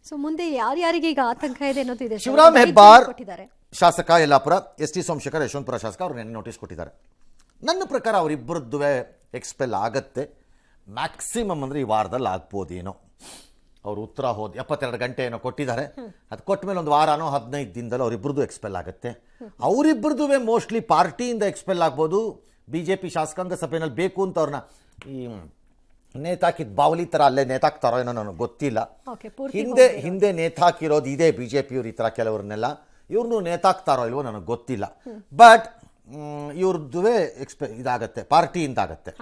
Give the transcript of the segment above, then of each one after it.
So ಮುಂದೆ ಯಾರ್ಯಾರಿಗೆ ಈಗ ಆತಂಕ ಇದೆ ಅನ್ನೋದು ಇದೆ. ಶಿವರಾಮ್ ಹೆಬ್ಬಾರ್ ಶಾಸಕ ಯಲ್ಲಾಪುರ, ಎಸ್.ಟಿ. ಸೋಮಶೇಖರ್ ಯಶವಂತಪುರ ಶಾಸಕ ಅವ್ರು ನೆನ್ನೆ ನೋಟಿಸ್ ಕೊಟ್ಟಿದ್ದಾರೆ. ನನ್ನ ಪ್ರಕಾರ ಅವರಿಬ್ಬರದ್ದುವೆ ಎಕ್ಸ್ಪೆಲ್ ಆಗತ್ತೆ. ಮ್ಯಾಕ್ಸಿಮಮ್ ಅಂದರೆ ಈ ವಾರದಲ್ಲಿ ಆಗ್ಬೋದೇನೋ. ಅವರು ಉತ್ತರ 72 ಗಂಟೆ ಏನೋ ಕೊಟ್ಟಿದ್ದಾರೆ. ಅದು ಕೊಟ್ಟ ಮೇಲೆ ಒಂದು ವಾರನೋ 15 ದಿನದಲ್ಲೂ ಅವರಿಬ್ಬರದ್ದು ಎಕ್ಸ್ಪೆಲ್ ಆಗುತ್ತೆ. ಅವರಿಬ್ಬರದುವೆ ಮೋಸ್ಟ್ಲಿ ಪಾರ್ಟಿಯಿಂದ ಎಕ್ಸ್ಪೆಲ್ ಆಗ್ಬೋದು. BJP ಶಾಸಕಾಂಗ ಸಭೆಯಲ್ಲಿ ಬೇಕು ಅಂತ ಅವ್ರನ್ನ ಈ ನೇತಾಕಿದ ಬಾವಲಿ ಥರ ಅಲ್ಲೇ ನೇತಾಕ್ತಾರೋ ಏನೋ ನನಗೆ ಗೊತ್ತಿಲ್ಲ. ಹಿಂದೆ ನೇತಾಕಿರೋದು ಇದೆ BJP ಇವ್ರು ಈ ಥರ ಕೆಲವ್ರನ್ನೆಲ್ಲ. ಇವ್ರನ್ನೂ ನೇತಾಕ್ತಾರೋ ಇಲ್ವೋ ನನಗೆ ಗೊತ್ತಿಲ್ಲ. ಬಟ್ ಇವ್ರದ್ದುವೆ ಇದಾಗತ್ತೆ, ಪಾರ್ಟಿಯಿಂದ ಆಗತ್ತೆ,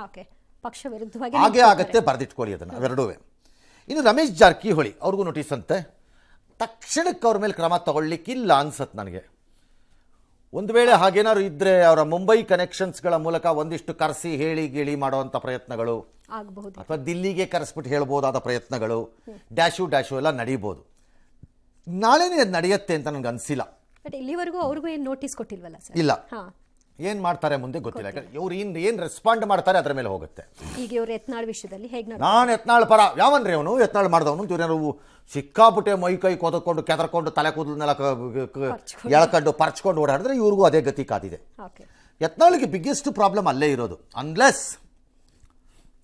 ಹಾಗೆ ಆಗತ್ತೆ. ಬರೆದಿಟ್ಕೊಳ್ಳಿ ಅದನ್ನು, ಅವೆರಡೂ. ಇನ್ನು ರಮೇಶ್ ಜಾರಕಿಹೊಳಿ ಅವ್ರಿಗೂ ನೋಟಿಸ್ ಅಂತೆ. ತಕ್ಷಣಕ್ಕೆ ಅವ್ರ ಮೇಲೆ ಕ್ರಮ ತಗೊಳ್ಲಿಕ್ಕಿಲ್ಲ ಅನ್ಸತ್ತೆ ನನಗೆ. ಒಂದು ವೇಳೆ ಹಾಗೇನಾದ್ರು ಇದ್ದರೆ ಅವರ ಮುಂಬೈ ಕನೆಕ್ಷನ್ಸ್ಗಳ ಮೂಲಕ ಒಂದಿಷ್ಟು ಕರೆಸಿ ಹೇಳಿ ಗೇಳಿ ಮಾಡುವಂಥ ಪ್ರಯತ್ನಗಳು, ಅಥವಾ ದಿಲ್ಲಿಗೆ ಕರೆಸ್ಬಿಟ್ಟು ಹೇಳ್ಬೋದಾದ ಪ್ರಯತ್ನಗಳು, ಡ್ಯಾಶು ಎಲ್ಲ ನಡೀಬೋದು. ನಾಳೆನೇ ಅದು ನಡೆಯುತ್ತೆ ಅಂತ ನನಗೆ ಅನಿಸಿಲ್ಲ. ಇಲ್ಲಿವರೆಗೂ ಅವ್ರಿಗೂ ಏನು ನೋಟಿಸ್ ಕೊಟ್ಟಿಲ್ವಲ್ಲ ಸರ್? ಇಲ್ಲ, ಏನು ಮಾಡ್ತಾರೆ ಮುಂದೆ ಗೊತ್ತಿಲ್ಲ. ಇವ್ರು ಏನು ರೆಸ್ಪಾಂಡ್ ಮಾಡ್ತಾರೆ ಅದರ ಮೇಲೆ ಹೋಗುತ್ತೆ. ಈಗ ಇವರು ಯತ್ನಾಳ್ ವಿಷಯದಲ್ಲಿ ಹೇಗೆ ನಾನು ಯತ್ನಾಳ್ ಪರ ಯಾವನ್ರಿ ಅವನು ಯತ್ನಾಳ್ ಮಾಡಿದವನು ಇವ್ರು ಸಿಕ್ಕಾಪುಟ್ಟೆ ಮೈ ಕೈ ಕೊದಕೊಂಡು ಕೆದರ್ಕೊಂಡು ತಲೆ ಕೂದಲನ್ನೆಲ್ಲ ಎಳ್ಕೊಂಡು ಪರ್ಚ್ಕೊಂಡು ಓಡಾಡಿದ್ರೆ ಇವ್ರಿಗೂ ಅದೇ ಗತಿ ಕಾದಿದೆ. ಯತ್ನಾಳಿಗೆ ಬಿಗ್ಗೆಸ್ಟ್ ಪ್ರಾಬ್ಲಮ್ ಅಲ್ಲೇ ಇರೋದು. ಅನ್ಲೆಸ್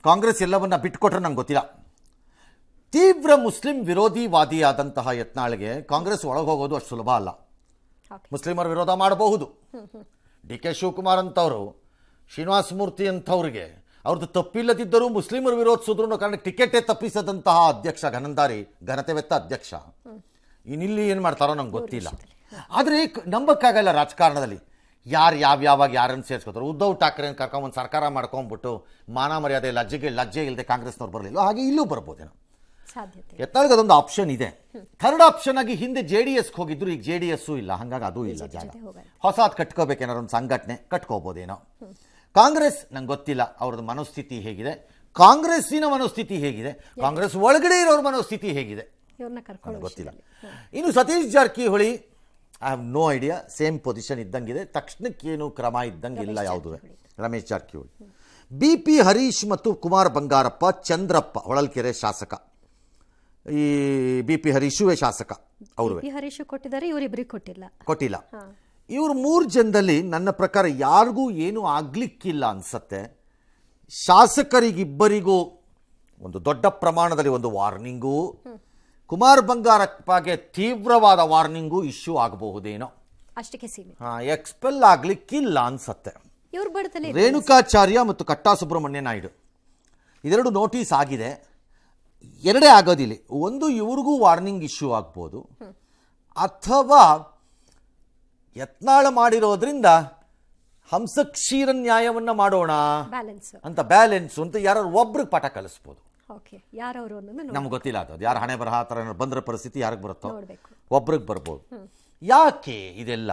ಕಾಂಗ್ರೆಸ್ ಎಲ್ಲವನ್ನ ಬಿಟ್ಕೊಟ್ರೆ ನಂಗೆ ಗೊತ್ತಿಲ್ಲ. ತೀವ್ರ ಮುಸ್ಲಿಂ ವಿರೋಧಿ ವಾದಿಯಾದಂತಹ ಯತ್ನಾಳ್ಗೆ ಕಾಂಗ್ರೆಸ್ ಒಳಗೆ ಹೋಗೋದು ಅಷ್ಟು ಸುಲಭ ಅಲ್ಲ. ಮುಸ್ಲಿಮರ ವಿರೋಧ ಮಾಡಬಹುದು. DK ಶಿವಕುಮಾರ್ ಅಂತವರು, ಶ್ರೀನಿವಾಸ ಮೂರ್ತಿ ಅಂಥವ್ರಿಗೆ ಅವ್ರದ್ದು ತಪ್ಪಿಲ್ಲದಿದ್ದರೂ ಮುಸ್ಲಿಮರು ವಿರೋಧಿಸಿದ್ರು ಕಾರಣ ಟಿಕೆಟೇ ತಪ್ಪಿಸದಂತಹ ಅಧ್ಯಕ್ಷ, ಘನತೆವೆತ್ತ ಅಧ್ಯಕ್ಷ. ಇನ್ನಿಲ್ಲಿ ಏನು ಮಾಡ್ತಾರೋ ನಂಗೆ ಗೊತ್ತಿಲ್ಲ. ಆದರೆ ನಂಬಕ್ಕಾಗಲ್ಲ ರಾಜಕಾರಣದಲ್ಲಿ ಯಾವಾಗ ಯಾರನ್ನು ಸೇರಿಸ್ಕೋತಾರೆ. ಉದ್ಧವ್ ಠಾಕ್ರೆನ ಕರ್ಕೊಂಬಂದು ಸರ್ಕಾರ ಮಾಡ್ಕೊಂಡ್ಬಿಟ್ಟು ಮಾನ ಮರ್ಯಾದೆ ಲಜ್ಜೆ ಇಲ್ಲದೆ ಕಾಂಗ್ರೆಸ್ನವ್ರು ಬರಲಿಲ್ಲ. ಹಾಗೆ ಇಲ್ಲೂ ಬರ್ಬೋದೇನೋ. ಯತ್ನಾಳ್ಗೆ ಅದೊಂದು ಆಪ್ಷನ್ ಇದೆ. ಥರ್ಡ್ ಆಪ್ಷನ್ ಆಗಿ ಹಿಂದೆ JDS ಹೋಗಿದ್ರು, ಈಗ JDS ಇಲ್ಲ, ಹಂಗಾಗಿ ಅದೂ ಇಲ್ಲ ಜಾಗ. ಹೊಸದು ಕಟ್ಕೋಬೇಕೇನಾದ್ರು ಒಂದು ಸಂಘಟನೆ ಕಟ್ಕೋಬೋದೇನೋ. ಕಾಂಗ್ರೆಸ್ ನಂಗೆ ಗೊತ್ತಿಲ್ಲ ಅವ್ರದ್ದು ಮನೋಸ್ಥಿತಿ ಹೇಗಿದೆ, ಕಾಂಗ್ರೆಸ್ಸಿನ ಮನೋಸ್ಥಿತಿ ಹೇಗಿದೆ, ಕಾಂಗ್ರೆಸ್ ಒಳಗಡೆ ಇರೋರ ಮನೋಸ್ಥಿತಿ ಹೇಗಿದೆ ಗೊತ್ತಿಲ್ಲ. ಇನ್ನು Satish Jarkiholi I have no idea. Same position ಇದ್ದಂಗಿದೆ, ತಕ್ಷಣಕ್ಕೇನು ಕ್ರಮ ಇದ್ದಂಗೆ ಇಲ್ಲ ಯಾವುದೇ. ರಮೇಶ್ ಜಾರಕಿಹೊಳಿ, BP ಹರೀಶ್ ಮತ್ತು ಕುಮಾರ್ ಬಂಗಾರಪ್ಪ, ಚಂದ್ರಪ್ಪ ಹೊಳಲ್ಕೆರೆ ಶಾಸಕ. ಈ BP ಹರೀಶುವೇ ಶಾಸಕ. ಅವರು ಕೊಟ್ಟಿದ್ದಾರೆ, ಇವರಿಬ್ಬರಿಗೆ ಕೊಟ್ಟಿಲ್ಲ. ಇವರು 3 ಜನದಲ್ಲಿ ನನ್ನ ಪ್ರಕಾರ ಯಾರಿಗೂ ಏನೂ ಆಗ್ಲಿಕ್ಕಿಲ್ಲ ಅನ್ಸತ್ತೆ. ಶಾಸಕರಿಗಿಬ್ಬರಿಗೂ ಒಂದು ದೊಡ್ಡ ಪ್ರಮಾಣದಲ್ಲಿ ಒಂದು ವಾರ್ನಿಂಗು, ಕುಮಾರ್ ಬಂಗಾರಪ್ಪಗೆ ತೀವ್ರವಾದ ವಾರ್ನಿಂಗು ಇಶ್ಯೂ ಆಗಬಹುದೇನೋ. ಅಷ್ಟಕ್ಕೆ ಸೀಮಿತ. ಎಕ್ಸ್ಪೆಲ್ ಆಗ್ಲಿಕ್ಕಿಲ್ಲ ಅನ್ಸತ್ತೆ. ರೇಣುಕಾಚಾರ್ಯ ಮತ್ತು ಕಟ್ಟಾ ಸುಬ್ರಹ್ಮಣ್ಯ ನಾಯ್ಡು ಇದೆರಡು ನೋಟಿಸ್ ಆಗಿದೆ. ಎರಡೇ ಆಗೋದಿಲ್ಲ. ಒಂದು ಇವ್ರಿಗೂ ವಾರ್ನಿಂಗ್ ಇಶ್ಯೂ ಆಗ್ಬೋದು, ಅಥವಾ ಯತ್ನಾಳ ಮಾಡಿರೋದ್ರಿಂದ ಹಂಸಕ್ಷೀರ ನ್ಯಾಯವನ್ನು ಮಾಡೋಣ ಅಂತ ಬ್ಯಾಲೆನ್ಸ್ ಅಂತ ಯಾರು ಒಬ್ರಿಗೆ ಪಾಠ ಕಲಿಸ್ಬೋದು. ನಮ್ಗೆ ಗೊತ್ತಿಲ್ಲ ಅದು ಯಾರು ಹಣೆ ಬರಹ ಥರ ಬಂದ್ರ ಪರಿಸ್ಥಿತಿ ಯಾರಿಗೆ ಬರುತ್ತೋ ಒಬ್ರಿಗೆ ಬರ್ಬೋದು. ಯಾಕೆ ಇದೆಲ್ಲ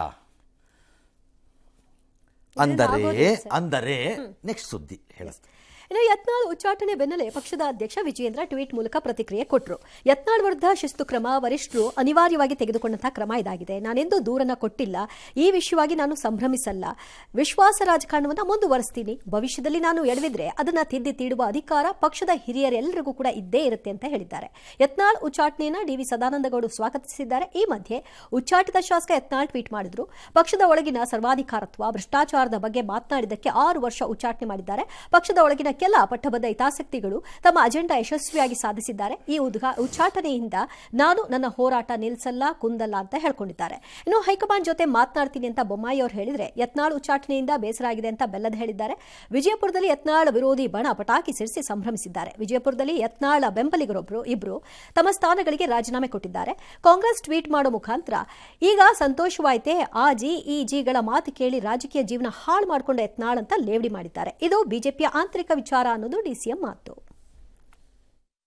ಅಂದರೆ ನೆಕ್ಸ್ಟ್ ಸುದ್ದಿ ಹೇಳುತ್ತೆ. ಇನ್ನು ಯತ್ನಾಳ್ ಉಚ್ಚಾಟನೆ ಬೆನ್ನಲ್ಲೇ ಪಕ್ಷದ ಅಧ್ಯಕ್ಷ ವಿಜಯೇಂದ್ರ ಟ್ವೀಟ್ ಮೂಲಕ ಪ್ರತಿಕ್ರಿಯೆ ಕೊಟ್ಟರು. ಯತ್ನಾಳ್ ವಿರುದ್ಧ ಶಿಸ್ತು ಕ್ರಮ ವರಿಷ್ಠರು ಅನಿವಾರ್ಯವಾಗಿ ತೆಗೆದುಕೊಂಡಂತಹ ಕ್ರಮ ಇದಾಗಿದೆ. ನಾನೆಂದೂ ದೂರನ್ನ ಕೊಟ್ಟಿಲ್ಲ. ಈ ವಿಷಯವಾಗಿ ನಾನು ಸಂಭ್ರಮಿಸಲ್ಲ. ವಿಶ್ವಾಸ ರಾಜಕಾರಣವನ್ನು ಮುಂದುವರಿಸ್ತೀನಿ. ಭವಿಷ್ಯದಲ್ಲಿ ನಾನು ಎಡವಿದ್ರೆ ಅದನ್ನ ತಿದ್ದಿ ತೀಡುವ ಅಧಿಕಾರ ಪಕ್ಷದ ಹಿರಿಯರೆಲ್ಲರಿಗೂ ಕೂಡ ಇದ್ದೇ ಇರುತ್ತೆ ಅಂತ ಹೇಳಿದ್ದಾರೆ. ಯತ್ನಾಳ್ ಉಚ್ಚಾಟನೆಯನ್ನ DV ಸದಾನಂದಗೌಡ ಸ್ವಾಗತಿಸಿದ್ದಾರೆ. ಈ ಮಧ್ಯೆ ಉಚ್ಚಾಟಿತ ಶಾಸಕ ಯತ್ನಾಳ್ ಟ್ವೀಟ್ ಮಾಡಿದ್ರು. ಪಕ್ಷದ ಒಳಗಿನ ಸರ್ವಾಧಿಕಾರತ್ವ, ಭ್ರಷ್ಟಾಚಾರದ ಬಗ್ಗೆ ಮಾತನಾಡಿದ್ದಕ್ಕೆ 6 ವರ್ಷ ಉಚ್ಚಾಟನೆ ಮಾಡಿದ್ದಾರೆ. ಪಕ್ಷದ ಒಳಗಿನ ಕೆಲ ಪಟ್ಟಬದ್ಧ ಹಿತಾಸಕ್ತಿಗಳು ತಮ್ಮ ಅಜೆಂಡಾ ಯಶಸ್ವಿಯಾಗಿ ಸಾಧಿಸಿದ್ದಾರೆ. ಈ ಉಚ್ಚಾಟನೆಯಿಂದ ನಾನು ನನ್ನ ಹೋರಾಟ ನಿಲ್ಲಿಸಲ್ಲ, ಕುಂದಲ್ಲ ಅಂತ ಹೇಳ್ಕೊಂಡಿದ್ದಾರೆ. ಇನ್ನು ಹೈಕಮಾಂಡ್ ಜೊತೆ ಮಾತನಾಡ್ತೀನಿ ಅಂತ ಬೊಮ್ಮಾಯಿ ಅವರು ಹೇಳಿದ್ರೆ, ಯತ್ನಾಳ್ ಉಚ್ಚಾಟನೆಯಿಂದ ಬೇಸರ ಆಗಿದೆ ಅಂತ ಬೆಲ್ಲದ ಹೇಳಿದ್ದಾರೆ. ವಿಜಯಪುರದಲ್ಲಿ ಯತ್ನಾಳ್ ವಿರೋಧಿ ಬಣ ಪಟಾಕಿ ಸಿಡಿಸಿ ಸಂಭ್ರಮಿಸಿದ್ದಾರೆ. ವಿಜಯಪುರದಲ್ಲಿ ಯತ್ನಾಳ್ ಬೆಂಬಲಿಗರೊಬ್ಬರು ಇಬ್ರು ತಮ್ಮ ಸ್ಥಾನಗಳಿಗೆ ರಾಜೀನಾಮೆ ಕೊಟ್ಟಿದ್ದಾರೆ. ಕಾಂಗ್ರೆಸ್ ಟ್ವೀಟ್ ಮಾಡೋ ಮುಖಾಂತರ ಈಗ ಸಂತೋಷವಾಯಿತೆ, ಆ ಈ ಜಿಗಳ ಮಾತು ಕೇಳಿ ರಾಜಕೀಯ ಜೀವನ ಹಾಳು ಮಾಡಿಕೊಂಡ ಯತ್ನಾಳ್ ಅಂತ ಲೇವಡಿ ಮಾಡಿದ್ದಾರೆ. ಇದು ಬಿಜೆಪಿಯ ಆಂತರಿಕ ವಿಚಾರ ಅನ್ನೋದು DCM ಮಾತು.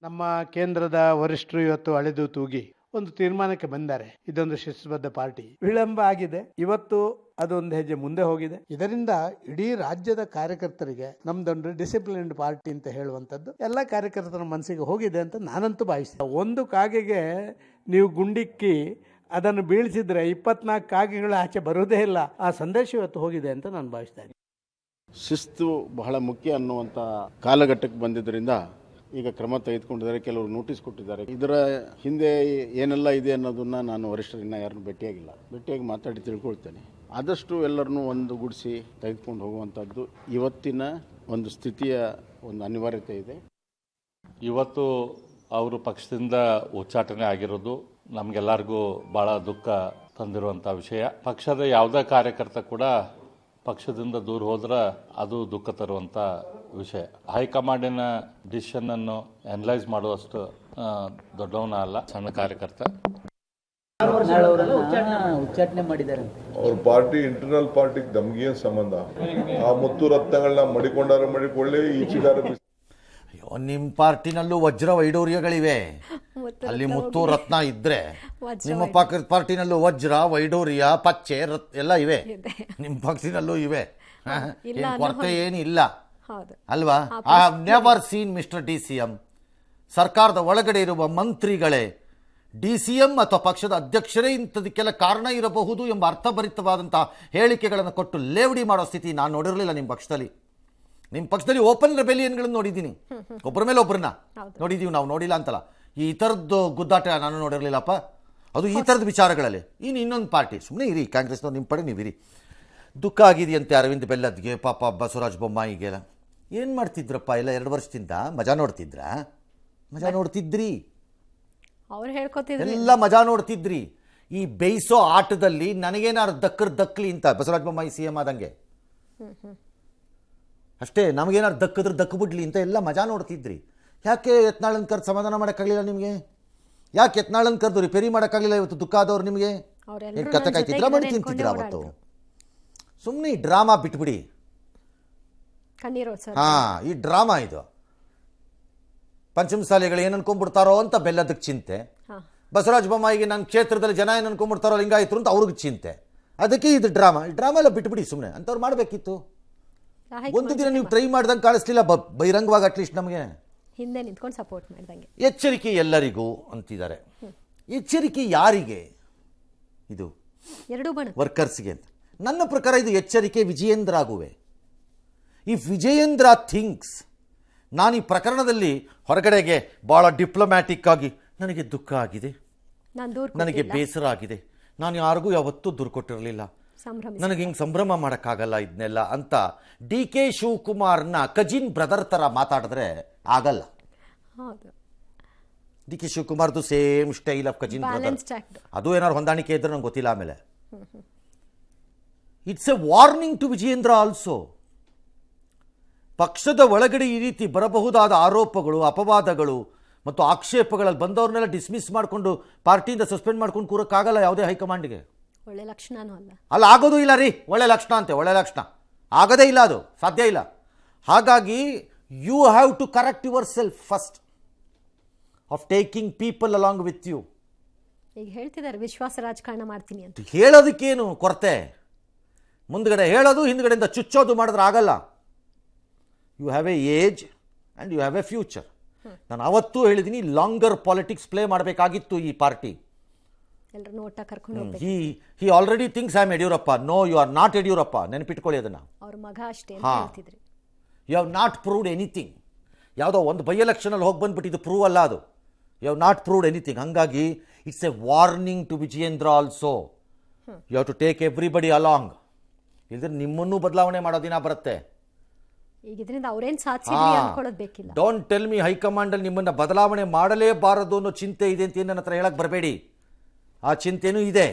ನಮ್ಮ ಕೇಂದ್ರದ ವರಿಷ್ಠರು ಇವತ್ತು ಅಳೆದು ತೂಗಿ ಒಂದು ತೀರ್ಮಾನಕ್ಕೆ ಬಂದ್ದಾರೆ. ಇದೊಂದು ಶಿಸ್ತುಬದ್ಧ ಪಾರ್ಟಿ. ವಿಳಂಬ ಆಗಿದೆ, ಇವತ್ತು ಅದೊಂದು ಹೆಜ್ಜೆ ಮುಂದೆ ಹೋಗಿದೆ. ಇದರಿಂದ ಇಡೀ ರಾಜ್ಯದ ಕಾರ್ಯಕರ್ತರಿಗೆ ನಮ್ದೊಂದು ಡಿಸಿಪ್ಲಿನ್ಡ್ ಪಾರ್ಟಿ ಅಂತ ಹೇಳುವಂಥದ್ದು ಎಲ್ಲ ಕಾರ್ಯಕರ್ತರ ಮನಸ್ಸಿಗೆ ಹೋಗಿದೆ ಅಂತ ನಾನಂತೂ ಭಾವಿಸ್ತೇನೆ. ಒಂದು ಕಾಗೆಗೆ ನೀವು ಗುಂಡಿಕ್ಕಿ ಅದನ್ನು ಬೀಳಿಸಿದ್ರೆ 24 ಕಾಗೆಗಳು ಆಚೆ ಬರೋದೇ ಇಲ್ಲ. ಆ ಸಂದೇಶ ಇವತ್ತು ಹೋಗಿದೆ ಅಂತ ನಾನು ಭಾವಿಸ್ತೇನೆ. ಶಿಸ್ತು ಬಹಳ ಮುಖ್ಯ ಅನ್ನುವಂಥ ಕಾಲಘಟ್ಟಕ್ಕೆ ಬಂದಿದ್ದರಿಂದ ಈಗ ಕ್ರಮ ತೆಗೆದುಕೊಂಡಿದ್ದಾರೆ, ಕೆಲವರು ನೋಟಿಸ್ ಕೊಟ್ಟಿದ್ದಾರೆ. ಇದರ ಹಿಂದೆ ಏನೆಲ್ಲ ಇದೆ ಅನ್ನೋದನ್ನ ನಾನು ವರಿಷ್ಠರನ್ನ ಯಾರನ್ನು ಭೇಟಿಯಾಗಿ ಮಾತಾಡಿ ತಿಳ್ಕೊಳ್ತೇನೆ. ಆದಷ್ಟು ಎಲ್ಲರನ್ನೂ ಒಂದುಗೂಡಿಸಿ ತೆಗೆದುಕೊಂಡು ಹೋಗುವಂಥದ್ದು ಇವತ್ತಿನ ಒಂದು ಸ್ಥಿತಿಯ ಒಂದು ಅನಿವಾರ್ಯತೆ ಇದೆ. ಇವತ್ತು ಅವರು ಪಕ್ಷದಿಂದ ಉಚ್ಚಾಟನೆ ಆಗಿರೋದು ನಮಗೆಲ್ಲರಿಗೂ ಭಾಳ ದುಃಖ ತಂದಿರುವಂಥ ವಿಷಯ. ಪಕ್ಷದ ಯಾವುದೇ ಕಾರ್ಯಕರ್ತ ಕೂಡ ಪಕ್ಷದಿಂದ ದೂರ ಹೋದ್ರೆ ಅದು ದುಃಖ ತರುವಂಥ ವಿಷಯ. ಹೈಕಮಾಂಡಿನ ಡಿಸಿಷನ್ ಅನ್ನು ಅನಲೈಸ್ ಮಾಡುವಷ್ಟು ದೊಡ್ಡವನ ಅಲ್ಲ, ಸಣ್ಣ ಕಾರ್ಯಕರ್ತ. ಉಚ್ಚಾಟನೆ ಮಾಡಿದ್ದಾರೆ. ಅವ್ರ ಪಾರ್ಟಿ ಇಂಟರ್ನಲ್ ಪಾರ್ಟಿಗೆ ನಮ್ಗೇನ್ ಸಂಬಂಧ? ಆ ಮುತ್ತು ರತ್ನಗಳನ್ನ ಮಡಿಕೊಳ್ಳಿ ಈಚೆಗಾರ. ಅಯ್ಯೋ, ನಿಮ್ಮ ಪಾರ್ಟಿನಲ್ಲೂ ವಜ್ರ ವೈಡೂರ್ಯಗಳಿವೆ. ಅಲ್ಲಿ ಮುತ್ತು ರತ್ನ ಇದ್ರೆ ನಿಮ್ಮ ಪಾರ್ಟಿನಲ್ಲೂ ವಜ್ರ ವೈಡೂರ್ಯ ಪಚ್ಚೆ ಎಲ್ಲ ಇವೆ. ನಿಮ್ಮ ಪಕ್ಷಿನಲ್ಲೂ ಇವೆ. ಕೊರತೆ ಏನಿಲ್ಲ ಅಲ್ವಾ? I have never seen mister DCM ಸರ್ಕಾರದ ಒಳಗಡೆ ಇರುವ ಮಂತ್ರಿಗಳೇ DCM ಅಥವಾ ಪಕ್ಷದ ಅಧ್ಯಕ್ಷರೇ ಇಂಥದಕ್ಕೆಲ್ಲ ಕಾರಣ ಇರಬಹುದು ಎಂಬ ಅರ್ಥಭರಿತವಾದಂತಹ ಹೇಳಿಕೆಗಳನ್ನು ಕೊಟ್ಟು ಲೇವಡಿ ಮಾಡೋ ಸ್ಥಿತಿ ನಾನು ನೋಡಿರಲಿಲ್ಲ ನಿಮ್ಮ ಪಕ್ಷದಲ್ಲಿ. ನಿಮ್ಮ ಪಕ್ಷದಲ್ಲಿ ಓಪನ್ ರೆಬೆಲಿಯನ್ಗಳನ್ನು ನೋಡಿದ್ದೀನಿ, ಒಬ್ಬರ ಮೇಲೆ ಒಬ್ಬರನ್ನ ನೋಡಿದ್ದೀವಿ ನಾವು, ನೋಡಿಲ್ಲ ಅಂತಲ್ಲ. ಈ ಥರದ್ದು ಗುದ್ದಾಟ ನಾನು ನೋಡಿರಲಿಲ್ಲಪ್ಪ. ಅದು ಈ ಥರದ ವಿಚಾರಗಳಲ್ಲಿ. ಇನ್ನೊಂದು ಪಾರ್ಟಿ ಸುಮ್ಮನೆ ಇರಿ, ಕಾಂಗ್ರೆಸ್ನವ್ರು ನಿಮ್ಮ ಪಡೆ ನೀವಿರಿ. ದುಃಖ ಆಗಿದೆಯಂತೆ ಅರವಿಂದ್ ಬೆಲ್ಲದ್ಗೆ, ಪಾಪ ಬಸವರಾಜ ಬೊಮ್ಮಾಯಿಗೆಲ್ಲ. ಏನು ಮಾಡ್ತಿದ್ರಪ್ಪ ಎಲ್ಲ 2 ವರ್ಷದಿಂದ? ಮಜಾ ನೋಡ್ತಿದ್ರಾ? ಮಜಾ ನೋಡ್ತಿದ್ರಿ, ಅವ್ರು ಹೇಳ್ಕೊತಿದ್ರು, ಎಲ್ಲ ಮಜಾ ನೋಡ್ತಿದ್ರಿ. ಈ ಬೇಯಿಸೋ ಆಟದಲ್ಲಿ ನನಗೇನಾದ್ರು ದಕ್ಕಲಿ ಅಂತ ಬಸವರಾಜ ಬೊಮ್ಮಾಯಿ CM ಆದಂಗೆ ಅಷ್ಟೇ. ನಮಗೇನಾದ್ರು ದಕ್ಬಿಡ್ಲಿ ಅಂತ ಎಲ್ಲ ಮಜಾ ನೋಡ್ತಿದ್ರಿ. ಯಾಕೆ ಯತ್ನಾಳನ್ ಕರೆದು ಸಮಾಧಾನ ಮಾಡೋಕ್ಕಾಗಲಿಲ್ಲ ನಿಮಗೆ? ಯಾಕೆ ಯತ್ನಾಳನ್ ಕರೆದು ರಿಪೇರಿ ಮಾಡೋಕ್ಕಾಗಲಿಲ್ಲ? ಇವತ್ತು ದುಃಖ ಆದವ್ರು ನಿಮಗೆ ಏನು ಕತೆ ಕಾಯ್ತಿದ್ರ ಮಣಿ ತಿಂತಿದ್ರ ಅವತ್ತು? ಸುಮ್ಮನೆ ಈ ಡ್ರಾಮಾ ಬಿಟ್ಬಿಡಿ. ಈ ಡ್ರಾಮಾ ಇದು. ಪಂಚಮಸಾಲಿಗಳು ಏನು ಅನ್ಕೊಂಡ್ಬಿಡ್ತಾರೋ ಅಂತ ಬೆಲ್ಲದಕ್ಕೆ ಚಿಂತೆ. ಬಸವರಾಜ ಬೊಮ್ಮಾಯಿಗೆ ನನ್ನ ಕ್ಷೇತ್ರದಲ್ಲಿ ಜನ ಏನು ಅನ್ಕೊಂಡ್ಬಿಡ್ತಾರೋ ಲಿಂಗಾಯತರು ಅಂತ ಅವ್ರಿಗೆ ಚಿಂತೆ. ಅದಕ್ಕೆ ಇದು ಡ್ರಾಮಾ ಎಲ್ಲ ಬಿಟ್ಬಿಡಿ ಸುಮ್ಮನೆ. ಅಂಥವ್ರು ಮಾಡಬೇಕಿತ್ತು. ಒಂದು ದಿನ ನೀವು ಟ್ರೈ ಮಾಡ್ದಂಗೆ ಕಾಣಿಸ್ಲಿಲ್ಲ ಬಹಿರಂಗವಾಗಿ, ಅಟ್ಲೀಸ್ಟ್ ನಮಗೆ ಹಿಂದೆ ನಿಂತ್ಕೊಂಡು ಸಪೋರ್ಟ್ ಮಾಡ್ದಂಗೆ. ಎಚ್ಚರಿಕೆ ಎಲ್ಲರಿಗೂ ಅಂತಿದ್ದಾರೆ. ಎಚ್ಚರಿಕೆ ಯಾರಿಗೆ? ಇದು ಎರಡೂ ಬಣ ವರ್ಕರ್ಸ್ಗೆ ಅಂತ ನನ್ನ ಪ್ರಕಾರ ಇದು ಎಚ್ಚರಿಕೆ ವಿಜಯೇಂದ್ರ ಆಗುವೆ. ಇಫ್ ವಿಜಯೇಂದ್ರ ಥಿಂಕ್ಸ್ ನಾನು ಈ ಪ್ರಕರಣದಲ್ಲಿ ಹೊರಗಡೆಗೆ ಭಾಳ ಡಿಪ್ಲೊಮ್ಯಾಟಿಕ್ ಆಗಿ ನನಗೆ ದುಃಖ ಆಗಿದೆ, ನನಗೆ ಬೇಸರ ಆಗಿದೆ, ನಾನು ಯಾರಿಗೂ ಯಾವತ್ತೂ ದೂರು ಕೊಟ್ಟಿರಲಿಲ್ಲ, ನನಗೆ ಹಿಂಗೆ ಸಂಭ್ರಮ ಮಾಡೋಕ್ಕಾಗಲ್ಲ ಇದನ್ನೆಲ್ಲ ಅಂತ DK ಶಿವಕುಮಾರ್ನ ಕಜಿನ್ ಬ್ರದರ್ ಥರ ಮಾತಾಡಿದ್ರೆ ಆಗಲ್ಲ. DK ಶಿವಕುಮಾರ್ದು same style of cousin brother. ಅದು ಏನಾದ್ರು ಹೊಂದಾಣಿಕೆ ಇದ್ರೆ ನಂಗೆ ಗೊತ್ತಿಲ್ಲ. ಆಮೇಲೆ it's a warning to Vijayendra also. ಪಕ್ಷದ ಒಳಗಡೆ ಈ ರೀತಿ ಬರಬಹುದಾದ ಆರೋಪಗಳು, ಅಪವಾದಗಳು ಮತ್ತು ಆಕ್ಷೇಪಗಳಲ್ಲಿ ಬಂದವ್ರನ್ನೆಲ್ಲ ಡಿಸ್ಮಿಸ್ ಮಾಡಿಕೊಂಡು ಪಾರ್ಟಿಯಿಂದ ಸಸ್ಪೆಂಡ್ ಮಾಡ್ಕೊಂಡು ಕೂರಕ್ಕಾಗಲ್ಲ ಯಾವುದೇ ಹೈಕಮಾಂಡ್ಗೆ. ಒಳ್ಳೆ ಲಕ್ಷಣನೂ ಅಲ್ಲ. ಅಲ್ಲ, ಆಗೋದು ಇಲ್ಲ ರೀ. ಒಳ್ಳೆ ಲಕ್ಷಣ ಅಂತೆ, ಒಳ್ಳೆ ಲಕ್ಷಣ ಆಗೋದೇ ಇಲ್ಲ, ಅದು ಸಾಧ್ಯ ಇಲ್ಲ. ಹಾಗಾಗಿ you have to correct yourself first of taking people along with you. ಈಗ ಹೇಳ್ತಿದ್ದಾರೆ ವಿಶ್ವಾಸ ರಾಜಕಾರಣ ಮಾಡ್ತೀನಿ ಅಂತ. ಹೇಳೋದಕ್ಕೇನು ಕೊರತೆ? ಮುಂದ್ಗಡೆ ಹೇಳೋದು ಹಿಂದ್ಗಡೆಯಿಂದ ಚುಚ್ಚೋದು ಮಾಡಿದ್ರೆ ಆಗಲ್ಲ. You have a age and you have a future. ನಾನು ಅವತ್ತೂ ಹೇಳಿದ್ದೀನಿ, ಲಾಂಗರ್ ಪಾಲಿಟಿಕ್ಸ್ ಪ್ಲೇ ಮಾಡಬೇಕಾಗಿತ್ತು ಈ party. He already thinks I am Yediyurappa. No, you are not Yediyurappa. ನೆನಪಿಟ್ಕೊಳ್ಳಿ ಅದನ್ನು. ಅವ್ರ ಮಗ ಅಷ್ಟೇ. You have not proved anything. ಯಾವುದೋ ಒಂದು ಬೈ ಎಲೆಕ್ಷನಲ್ಲಿ ಹೋಗಿ ಬಂದ್ಬಿಟ್ಟು ಇದು ಪ್ರೂವ್ ಅಲ್ಲ ಅದು. You have not proved anything. ಹಾಗಾಗಿ it's a warning to Vijayendra also. You have to take everybody along. ಇಲ್ದ್ರೆ ನಿಮ್ಮನ್ನೂ ಬದಲಾವಣೆ ಮಾಡೋ ದಿನ ಬರುತ್ತೆ. ಡೋಂಟ್ ಟೆಲ್ ಮಿ ಹೈಕಮಾಂಡಲ್ಲಿ ನಿಮ್ಮನ್ನ ಬದಲಾವಣೆ ಮಾಡಲೇಬಾರದು ಅನ್ನೋ ಚಿಂತೆ ಇದೆ ಅಂತ ನನ್ನ ಹತ್ರ ಹೇಳಕ್ ಬರಬೇಡಿ. ಆ ಚಿಂತೆನೂ ಇದೆ.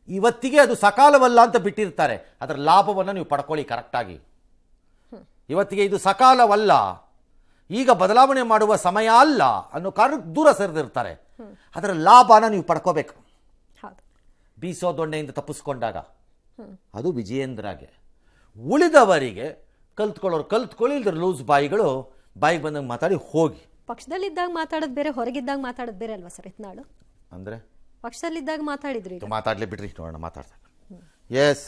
ಇವತ್ತಿಗೆ ಅದು ಸಕಾಲವಲ್ಲ ಅಂತ ಬಿಟ್ಟಿರ್ತಾರೆ. ಅದರ ಲಾಭವನ್ನು ನೀವು ಪಡ್ಕೊಳ್ಳಿ ಕರೆಕ್ಟಾಗಿ. ಇವತ್ತಿಗೆ ಇದು ಸಕಾಲವಲ್ಲ, ಈಗ ಬದಲಾವಣೆ ಮಾಡುವ ಸಮಯ ಅಲ್ಲ ಅನ್ನೋ ಕಾರಣಕ್ಕೆ ದೂರ ಸರಿದಿರ್ತಾರೆ. ಅದರ ಲಾಭನ ನೀವು ಪಡ್ಕೋಬೇಕು. ಬೀಸೋ ದೊಣ್ಣೆಯಿಂದ ತಪ್ಪಿಸ್ಕೊಂಡಾಗ ಅದು ವಿಜಯೇಂದ್ರಗೆ. ಉಳಿದವರಿಗೆ ಕಲ್ತ್ಕೊಳ್ಳೋರು ಕಲ್ತ್ಕೊಳ್ಳಿ, ಇಲ್ದ್ರೆ ಲೂಸ್ ಬಾಯಿಗಳು ಬಾಯಿಗೆ ಬಂದಂಗೆ ಮಾತಾಡಿ ಹೋಗಿ. ಪಕ್ಷದಲ್ಲಿದ್ದಾಗ ಮಾತಾಡೋದು ಬೇರೆ, ಹೊರಗಿದ್ದಾಗ ಮಾತಾಡೋದು ಬೇರೆ ಅಲ್ವಾ ಸರ್ ಯತ್ನಾಳು? ಅಂದರೆ ಪಕ್ಷದಲ್ಲಿದ್ದಾಗ ಮಾತಾಡಿದ್ರಿ, ಮಾತಾಡ್ಲೇ ಬಿಡ್ರಿ, ನೋಡೋಣ ಮಾತಾಡ್ತಾರೆ. ಎಸ್